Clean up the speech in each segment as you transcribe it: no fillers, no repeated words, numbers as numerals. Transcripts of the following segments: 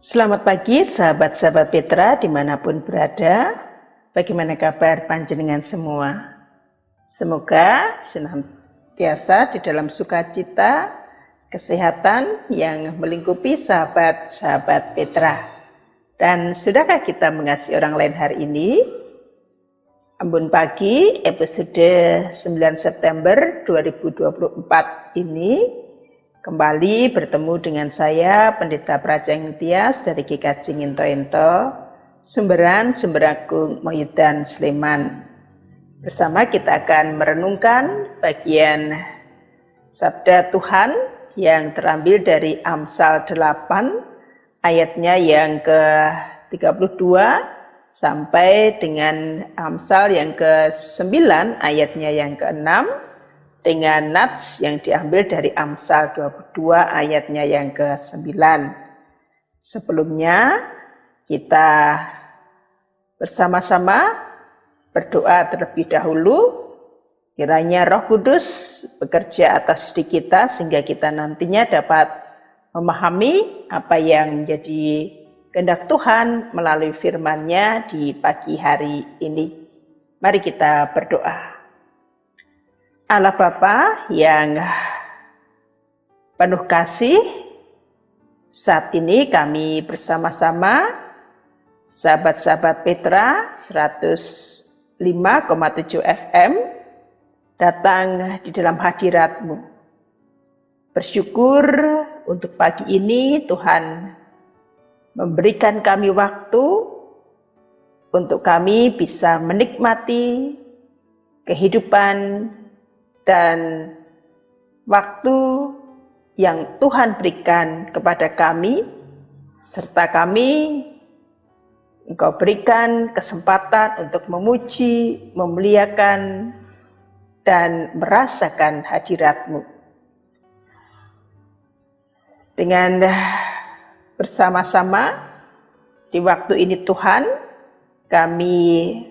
Selamat pagi sahabat-sahabat Petra dimanapun berada. Bagaimana kabar panjenengan semua? Semoga senantiasa di dalam sukacita, kesehatan yang melingkupi sahabat-sahabat Petra. Dan sudahkah kita mengasihi orang lain hari ini? Ambon Pagi episode 9 September 2024 ini kembali bertemu dengan saya, Pendeta Prajang Tias dari GKJ Nginto-Ento, Sumberan Sumberagung Moyudan Sleman. Bersama kita akan merenungkan bagian Sabda Tuhan yang terambil dari Amsal 8 ayatnya yang ke-32 sampai dengan Amsal yang ke-9 ayatnya yang ke-6 dengan nats yang diambil dari Amsal 22 ayatnya yang ke-9. Sebelumnya kita bersama-sama berdoa terlebih dahulu, kiranya Roh Kudus bekerja atas diri kita sehingga kita nantinya dapat memahami apa yang menjadi kehendak Tuhan melalui firman-Nya di pagi hari ini. Mari kita berdoa. Allah Bapa yang penuh kasih, saat ini kami bersama-sama sahabat-sahabat Petra 105,7 FM datang di dalam hadirat-Mu. Bersyukur untuk pagi ini Tuhan memberikan kami waktu untuk kami bisa menikmati kehidupan dan waktu yang Tuhan berikan kepada kami, serta kami Engkau berikan kesempatan untuk memuji, memuliakan, dan merasakan hadirat-Mu. Dengan bersama-sama di waktu ini Tuhan, kami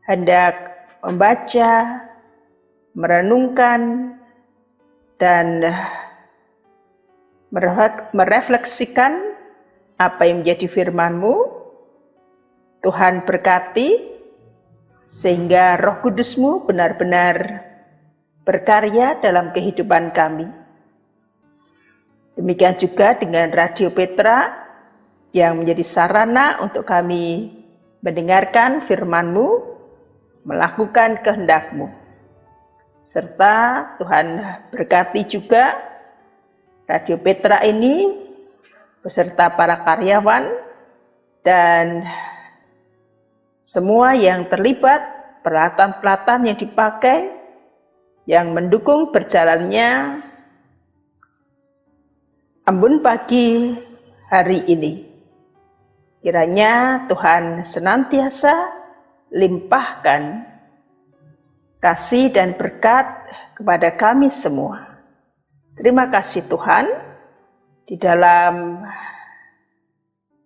hendak membaca, merenungkan, dan merefleksikan apa yang menjadi firman-Mu. Tuhan berkati sehingga Roh Kudus-Mu benar-benar berkarya dalam kehidupan kami. Demikian juga dengan Radio Petra yang menjadi sarana untuk kami mendengarkan firman-Mu, melakukan kehendak-Mu. Serta Tuhan berkati juga Radio Petra ini beserta para karyawan dan semua yang terlibat, peralatan-peralatan yang dipakai, yang mendukung berjalannya Ambon Pagi hari ini. Kiranya Tuhan senantiasa limpahkan kasih dan berkat kepada kami semua. Terima kasih Tuhan, di dalam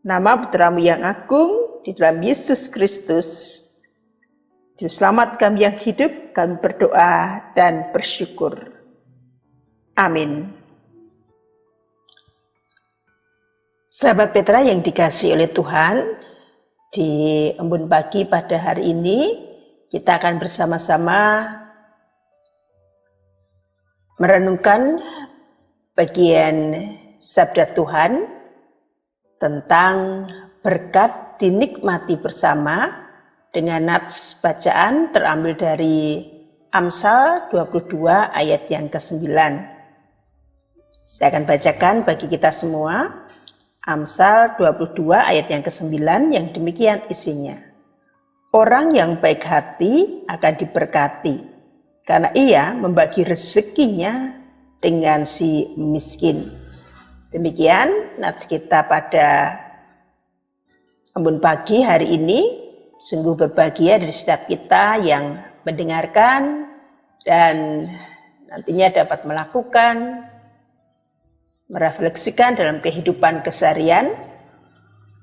nama Putra-Mu yang agung, di dalam Yesus Kristus, Juru Selamat kami yang hidup, kami berdoa dan bersyukur. Amin. Sahabat Petra yang dikasihi oleh Tuhan, di Embun Pagi pada hari ini, kita akan bersama-sama merenungkan bagian Sabda Tuhan tentang berkat dinikmati bersama dengan nats bacaan terambil dari Amsal 22 ayat yang ke-9. Saya akan bacakan bagi kita semua Amsal 22 ayat yang ke-9 yang demikian isinya. Orang yang baik hati akan diberkati, karena ia membagi rezekinya dengan si miskin. Demikian nats kita pada Embun Pagi hari ini. Sungguh berbahagia dari setiap kita yang mendengarkan dan nantinya dapat melakukan, merefleksikan dalam kehidupan keseharian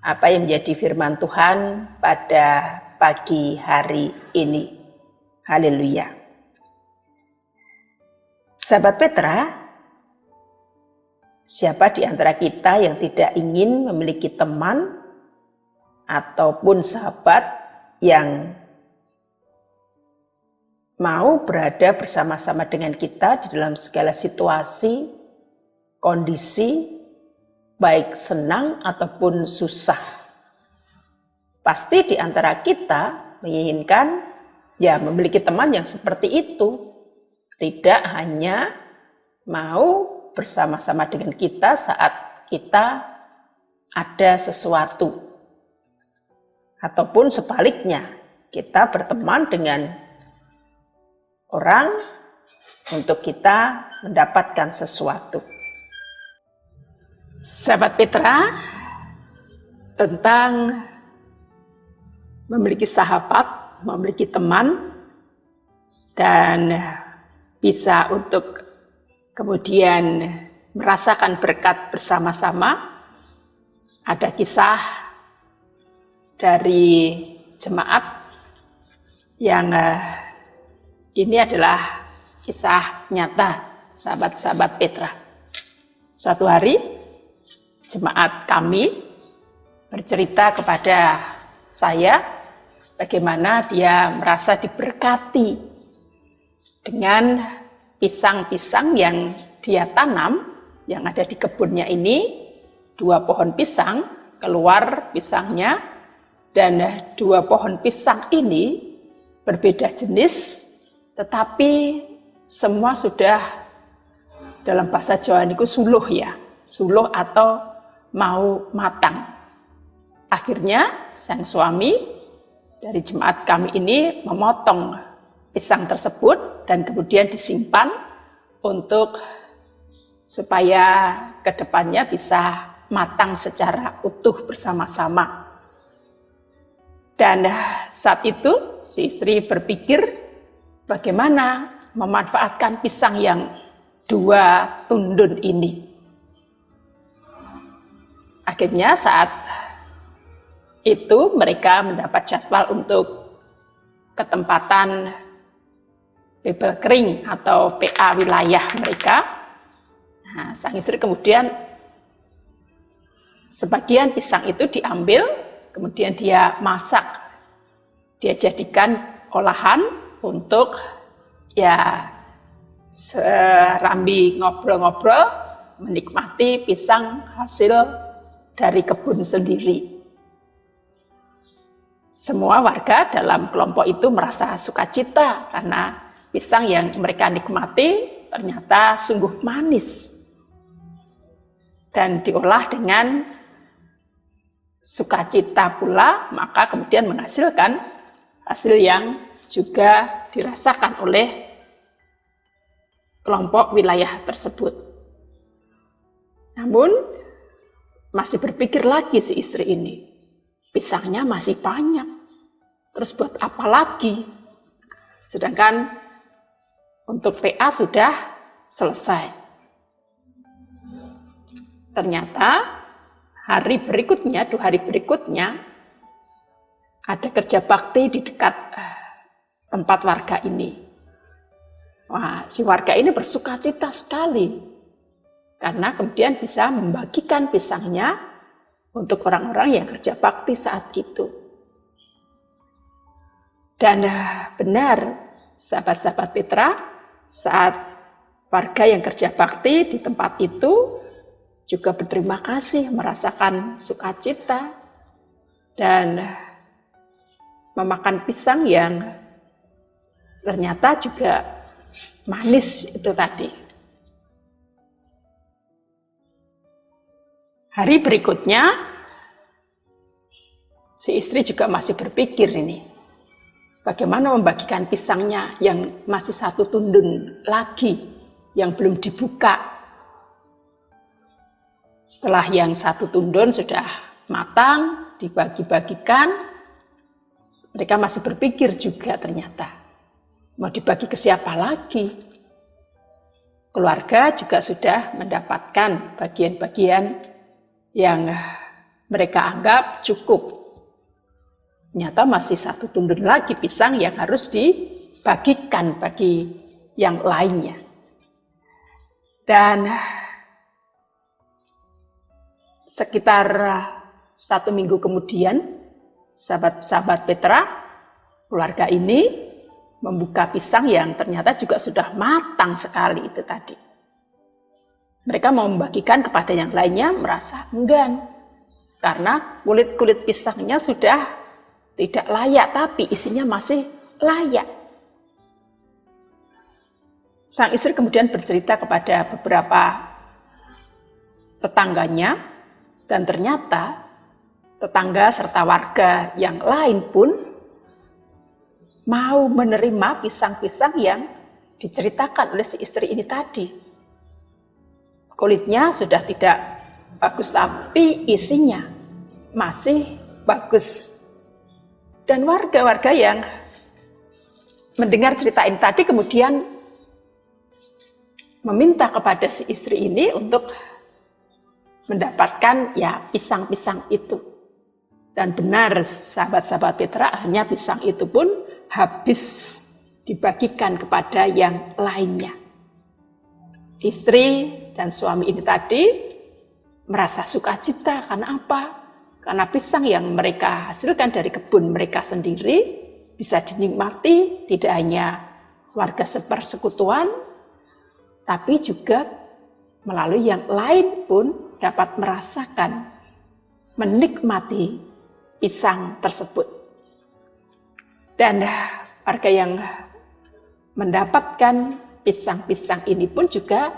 apa yang menjadi firman Tuhan pada pagi hari ini. Haleluya. Sahabat Petra, Siapa di antara kita yang tidak ingin memiliki teman ataupun sahabat yang mau berada bersama-sama dengan kita di dalam segala situasi, kondisi, baik senang ataupun susah. Pasti di antara kita menginginkan memiliki teman yang seperti itu. Tidak hanya mau bersama-sama dengan kita saat kita ada sesuatu. Ataupun sebaliknya, kita berteman dengan orang untuk kita mendapatkan sesuatu. Sahabat Petra, tentang memiliki sahabat, memiliki teman, dan bisa untuk kemudian merasakan berkat bersama-sama. Ada kisah dari jemaat yang ini adalah kisah nyata sahabat-sahabat Petra. Suatu hari jemaat kami bercerita kepada saya bagaimana dia merasa diberkati dengan pisang-pisang yang dia tanam, yang ada di kebunnya ini, 2 pohon pisang, keluar pisangnya, dan 2 pohon pisang ini berbeda jenis, tetapi semua sudah dalam bahasa Jawa niku suluh ya, suluh atau mau matang. Akhirnya sang suami dari jemaat kami ini memotong pisang tersebut dan kemudian disimpan untuk supaya kedepannya bisa matang secara utuh bersama-sama. Dan saat itu si istri berpikir bagaimana memanfaatkan pisang yang 2 tundun ini. Akhirnya saat itu mereka mendapat jadwal untuk ketempatan bebel kering atau PA wilayah mereka. Nah, sang istri kemudian sebagian pisang itu diambil, kemudian dia masak, dia jadikan olahan untuk serambi ngobrol-ngobrol, menikmati pisang hasil dari kebun sendiri. Semua warga dalam kelompok itu merasa sukacita karena pisang yang mereka nikmati ternyata sungguh manis dan diolah dengan sukacita pula, maka kemudian menghasilkan hasil yang juga dirasakan oleh kelompok wilayah tersebut. Namun masih berpikir lagi si istri ini, pisangnya masih banyak, terus buat apa lagi? Sedangkan untuk PA sudah selesai. Ternyata hari berikutnya, 2 hari berikutnya, ada kerja bakti di dekat tempat warga ini. Wah, si warga ini bersukacita sekali karena kemudian bisa membagikan pisangnya untuk orang-orang yang kerja bakti saat itu. Dan benar, sahabat-sahabat Petra, saat warga yang kerja bakti di tempat itu juga berterima kasih, merasakan sukacita dan memakan pisang yang ternyata juga manis itu tadi. Hari berikutnya, si istri juga masih berpikir ini, bagaimana membagikan pisangnya yang masih 1 tundun lagi, yang belum dibuka. Setelah yang 1 tundun sudah matang, dibagi-bagikan, mereka masih berpikir juga ternyata, mau dibagi ke siapa lagi? Keluarga juga sudah mendapatkan bagian-bagian yang mereka anggap cukup. Ternyata masih 1 tundun lagi pisang yang harus dibagikan bagi yang lainnya. Dan Sekitar 1 minggu kemudian, sahabat-sahabat Petra, keluarga ini membuka pisang yang ternyata juga sudah matang sekali itu tadi. Mereka mau membagikan kepada yang lainnya, merasa enggan. Karena kulit-kulit pisangnya sudah tidak layak, tapi isinya masih layak. Sang istri kemudian bercerita kepada beberapa tetangganya, dan ternyata tetangga serta warga yang lain pun mau menerima pisang-pisang yang diceritakan oleh si istri ini tadi. Kulitnya sudah tidak bagus, tapi isinya masih bagus. Dan warga-warga yang mendengar cerita ini tadi kemudian meminta kepada si istri ini untuk mendapatkan ya pisang-pisang itu. Dan benar sahabat-sahabat Petra, akhirnya pisang itu pun habis dibagikan kepada yang lainnya. Istri dan suami ini tadi merasa sukacita. Karena apa? Karena pisang yang mereka hasilkan dari kebun mereka sendiri bisa dinikmati tidak hanya warga sepersekutuan, tapi juga melalui yang lain pun dapat merasakan, menikmati pisang tersebut. Dan warga yang mendapatkan pisang-pisang ini pun juga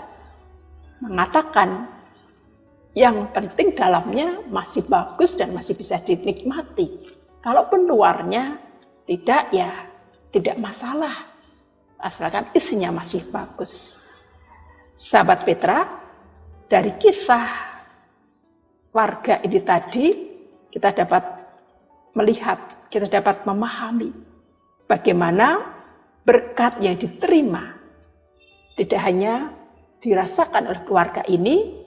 mengatakan yang penting dalamnya masih bagus dan masih bisa dinikmati. Kalaupun luarnya tidak, ya tidak masalah, asalkan isinya masih bagus. Sahabat Petra, dari kisah warga ini tadi kita dapat melihat, kita dapat memahami bagaimana berkat yang diterima tidak hanya dirasakan oleh keluarga ini,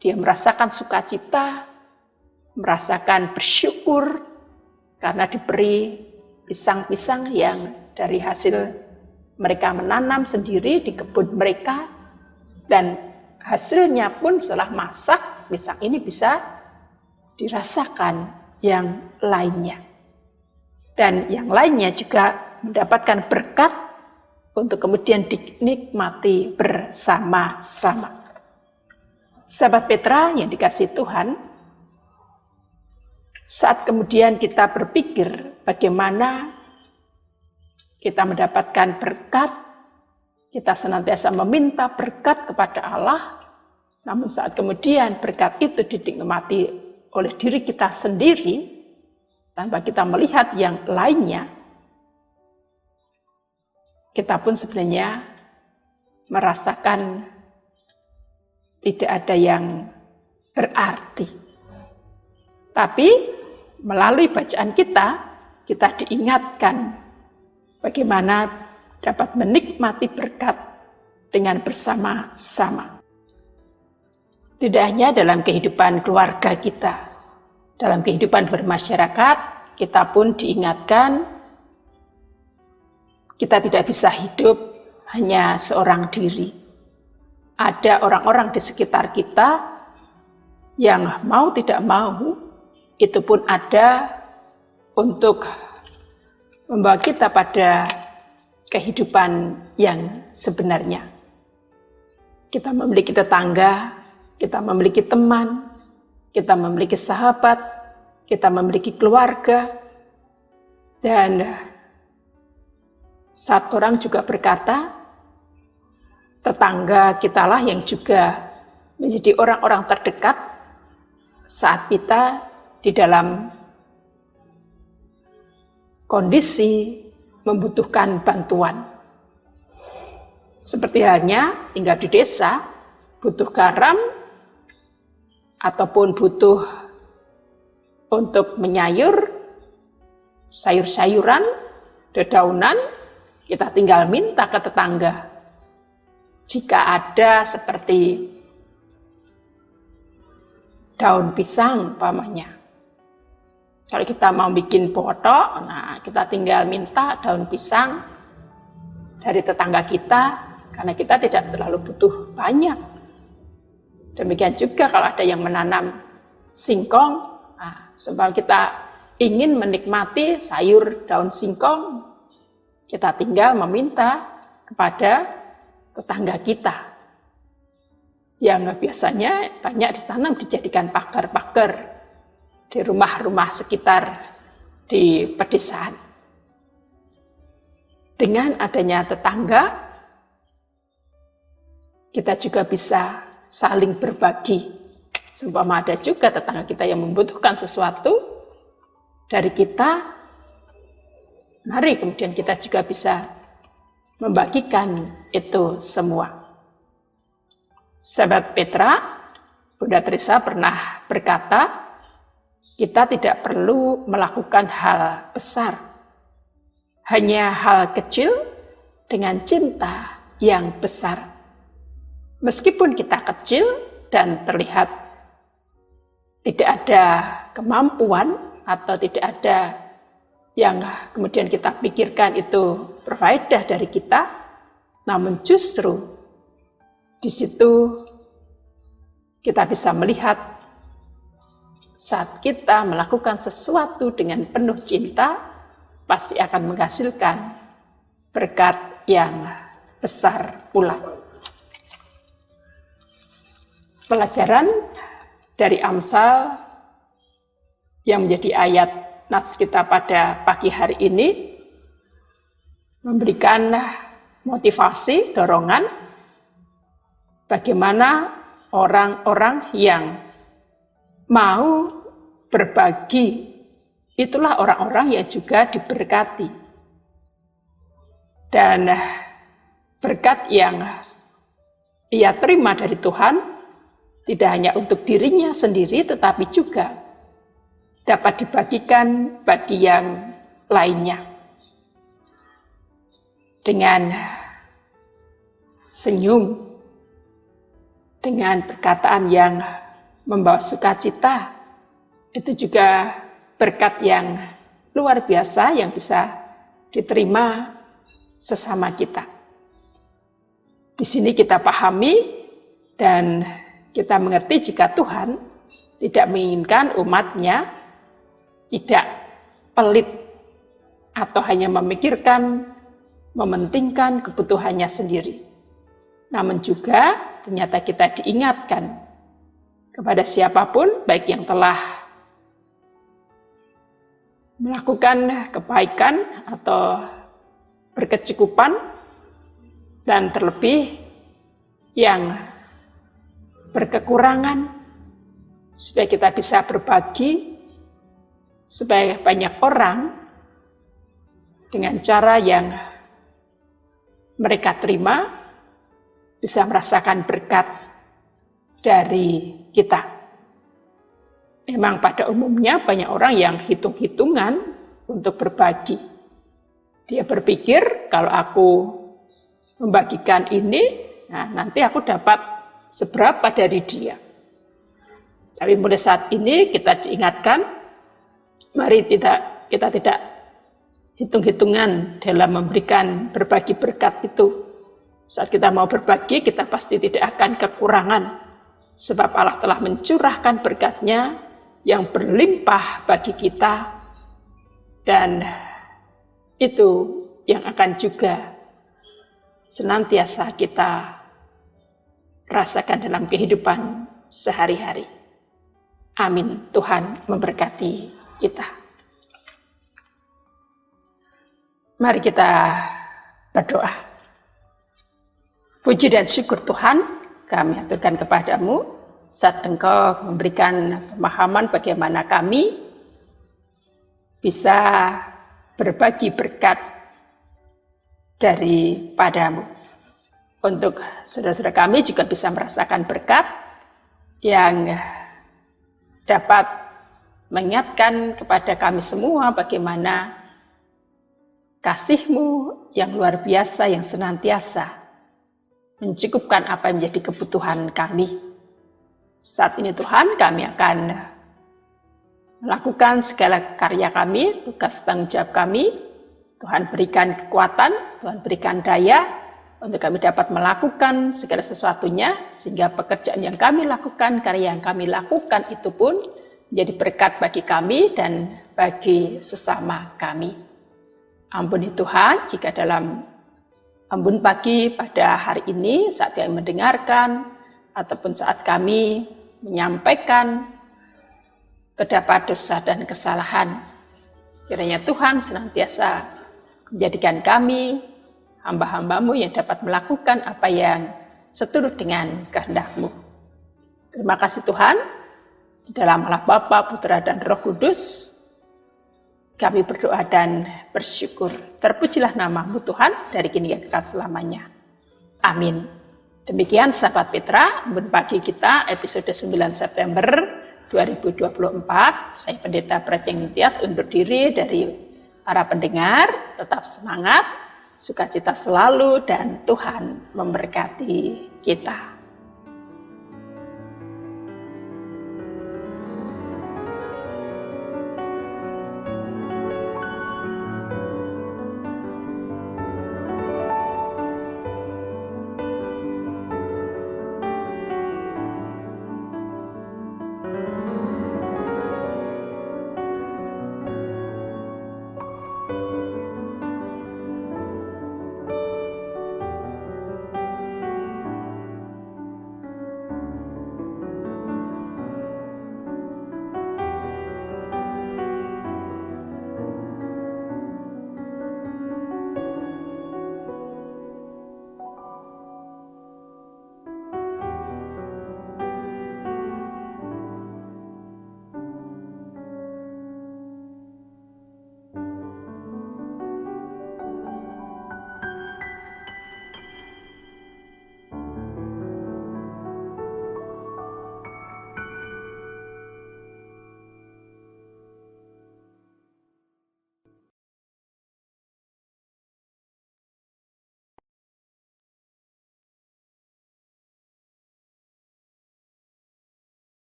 dia merasakan sukacita, merasakan bersyukur karena diberi pisang-pisang yang dari hasil mereka menanam sendiri di kebun mereka, dan hasilnya pun setelah masak, pisang ini bisa dirasakan yang lainnya. Dan yang lainnya juga mendapatkan berkat untuk kemudian dinikmati bersama-sama. Sahabat Petra yang dikasihi Tuhan, saat kemudian kita berpikir bagaimana kita mendapatkan berkat, kita senantiasa meminta berkat kepada Allah, namun saat kemudian berkat itu dinikmati oleh diri kita sendiri, tanpa kita melihat yang lainnya, kita pun sebenarnya merasakan tidak ada yang berarti. Tapi melalui bacaan kita diingatkan bagaimana dapat menikmati berkat dengan bersama-sama. Tidak hanya dalam kehidupan keluarga kita, dalam kehidupan bermasyarakat, kita pun diingatkan kita tidak bisa hidup hanya seorang diri. Ada orang-orang di sekitar kita yang mau tidak mau, itu pun ada untuk membawa kita pada kehidupan yang sebenarnya. Kita memiliki tetangga, kita memiliki teman, kita memiliki sahabat, kita memiliki keluarga. Dan saat orang juga berkata, tetangga kitalah yang juga menjadi orang-orang terdekat saat kita di dalam kondisi membutuhkan bantuan. Seperti halnya tinggal di desa, butuh garam, ataupun butuh untuk menyayur sayur-sayuran, dedaunan, kita tinggal minta ke tetangga. Jika ada seperti daun pisang umpamanya, kalau kita mau bikin botok, nah kita tinggal minta daun pisang dari tetangga kita, karena kita tidak terlalu butuh banyak. Demikian juga kalau ada yang menanam singkong, sebab kita ingin menikmati sayur daun singkong, kita tinggal meminta kepada tetangga kita yang biasanya banyak ditanam, dijadikan pagar-pagar di rumah-rumah sekitar di pedesaan. Dengan adanya tetangga, kita juga bisa saling berbagi. Seumpama ada juga tetangga kita yang membutuhkan sesuatu dari kita, mari kemudian kita juga bisa membagikan itu semua. Sahabat Petra, Bunda Teresa pernah berkata, kita tidak perlu melakukan hal besar, hanya hal kecil dengan cinta yang besar. Meskipun kita kecil dan terlihat tidak ada kemampuan atau tidak ada yang kemudian kita pikirkan itu berfaedah dari kita, namun justru di situ kita bisa melihat saat kita melakukan sesuatu dengan penuh cinta, pasti akan menghasilkan berkat yang besar pula. Pelajaran dari Amsal yang menjadi ayat nats kita pada pagi hari ini memberikan motivasi, dorongan bagaimana orang-orang yang mau berbagi, itulah orang-orang yang juga diberkati. Dan berkat yang ia terima dari Tuhan tidak hanya untuk dirinya sendiri, tetapi juga dapat dibagikan bagi yang lainnya. Dengan senyum, dengan perkataan yang membawa sukacita, itu juga berkat yang luar biasa yang bisa diterima sesama kita. Di sini kita pahami dan kita mengerti jika Tuhan tidak menginginkan umatnya tidak pelit atau hanya memikirkan, mementingkan kebutuhannya sendiri. Namun juga ternyata kita diingatkan kepada siapapun, baik yang telah melakukan kebaikan atau berkecukupan, dan terlebih yang berkekurangan, supaya kita bisa berbagi, supaya banyak orang dengan cara yang mereka terima bisa merasakan berkat dari kita. Memang pada umumnya banyak orang yang hitung-hitungan untuk berbagi. Dia berpikir kalau aku membagikan ini, nanti aku dapat seberapa dari dia. Tapi mulai saat ini kita diingatkan, mari kita tidak hitung-hitungan dalam memberikan berbagi berkat itu. Saat kita mau berbagi, kita pasti tidak akan kekurangan. Sebab Allah telah mencurahkan berkat-Nya yang berlimpah bagi kita. Dan itu yang akan juga senantiasa kita rasakan dalam kehidupan sehari-hari. Amin. Tuhan memberkati kita. Mari kita berdoa. Puji dan syukur Tuhan kami aturkan kepadamu saat Engkau memberikan pemahaman bagaimana kami bisa berbagi berkat daripadamu. Untuk saudara-saudara kami juga bisa merasakan berkat yang dapat mengingatkan kepada kami semua bagaimana kasih-Mu yang luar biasa, yang senantiasa mencukupkan apa yang menjadi kebutuhan kami. Saat ini Tuhan, kami akan melakukan segala karya kami, tugas tanggung jawab kami. Tuhan berikan kekuatan, Tuhan berikan daya, untuk kami dapat melakukan segala sesuatunya, sehingga pekerjaan yang kami lakukan, karya yang kami lakukan itu pun menjadi berkat bagi kami dan bagi sesama kami. Ampuni Tuhan, jika dalam Ambun Pagi pada hari ini saat kami mendengarkan ataupun saat kami menyampaikan terdapat dosa dan kesalahan, kiranya Tuhan senantiasa menjadikan kami hamba-hambamu yang dapat melakukan apa yang seturut dengan kehendak-Mu. Terima kasih Tuhan, di dalam Allah Bapa, Putra dan Roh Kudus, kami berdoa dan bersyukur. Terpujilah nama-Mu Tuhan, dari kini hingga kekal selamanya. Amin. Demikian sahabat Petra, Ambun Pagi kita episode 9 September 2024. Saya Pendeta Prajeng Nitias undur diri dari para pendengar. Tetap semangat, sukacita selalu, dan Tuhan memberkati kita.